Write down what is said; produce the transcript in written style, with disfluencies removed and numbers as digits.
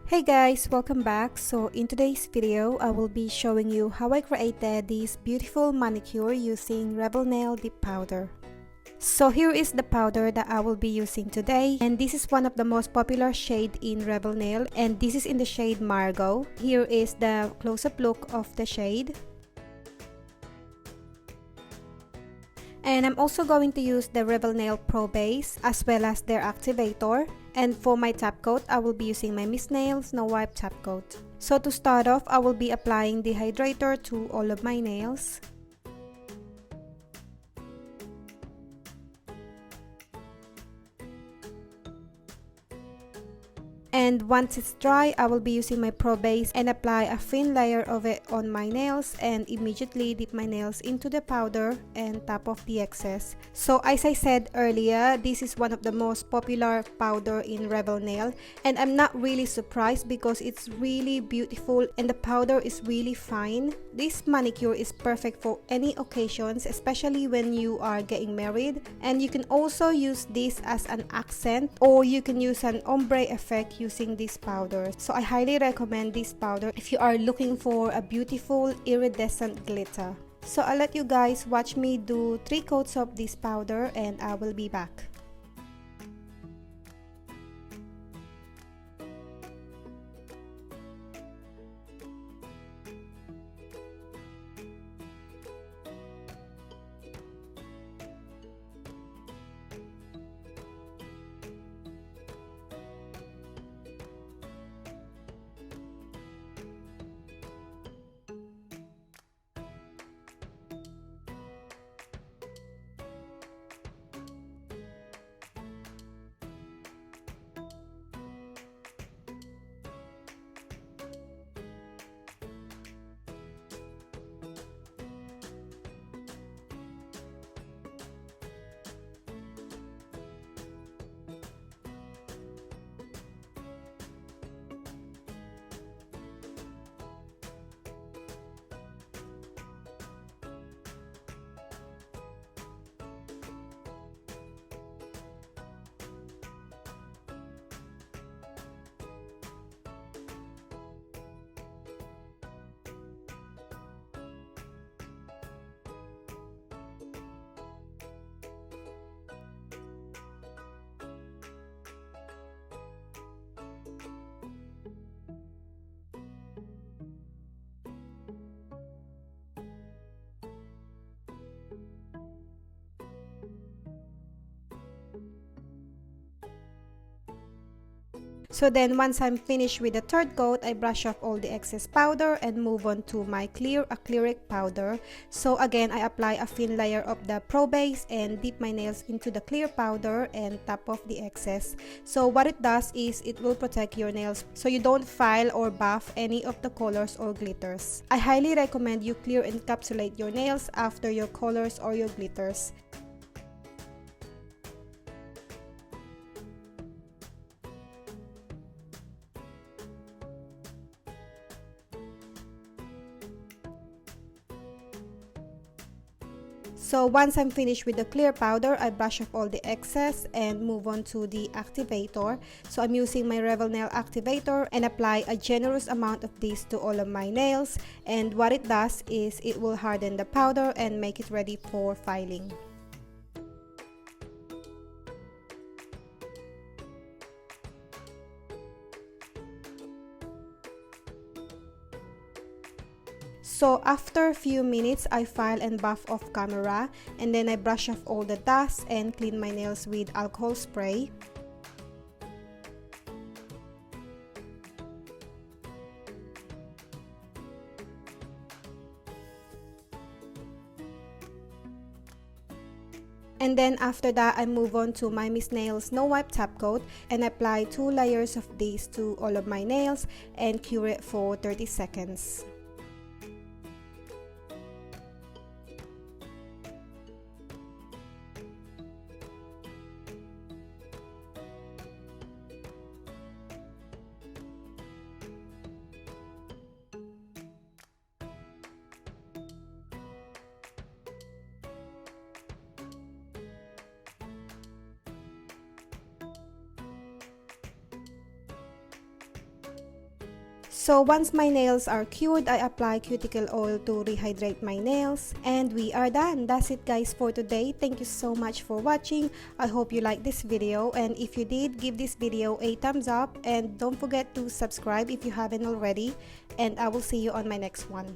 Hey guys, welcome back. So in today's video, I will be showing you how I created this beautiful manicure using Revel nail dip powder. So here is the powder that I will be using today, and this is one of the most popular shade in Revel nail, and this is in the shade Margo. Here is the close-up look of the shade. And I'm also going to use the Revel Nail Pro Base as well as their activator. And for my top coat, I will be using my Miss Nail Snow White top coat. So to start off, I will be applying the hydrator to all of my nails. And once it's dry, I will be using my Pro Base and apply a thin layer of it on my nails and immediately dip my nails into the powder and tap off the excess. So as I said earlier, this is one of the most popular powder in Revel Nail, and I'm not really surprised because it's really beautiful and the powder is really fine. This manicure is perfect for any occasions, especially when you are getting married, and you can also use this as an accent, or you can use an ombre effect using this powder. So I highly recommend this powder if you are looking for a beautiful iridescent glitter. So I'll let you guys watch me do 3 coats of this powder and I will be back. So then once I'm finished with the third coat, I brush off all the excess powder and move on to my clear acrylic powder. So again, I apply a thin layer of the Pro Base and dip my nails into the clear powder and tap off the excess. So what it does is it will protect your nails so you don't file or buff any of the colors or glitters. I highly recommend you clear and encapsulate your nails after your colors or your glitters. So once I'm finished with the clear powder, I brush off all the excess and move on to the activator. So I'm using my Revel Nail Activator and apply a generous amount of this to all of my nails. And what it does is it will harden the powder and make it ready for filing. So after a few minutes, I file and buff off camera, and then I brush off all the dust and clean my nails with alcohol spray. And then after that, I move on to my Miss Nail Snow White top coat and apply 2 layers of this to all of my nails and cure it for 30 seconds. So once my nails are cured, I apply cuticle oil to rehydrate my nails. And we are done. That's it guys for today. Thank you so much for watching. I hope you liked this video, and if you did, give this video a thumbs up and don't forget to subscribe if you haven't already, and I will see you on my next one.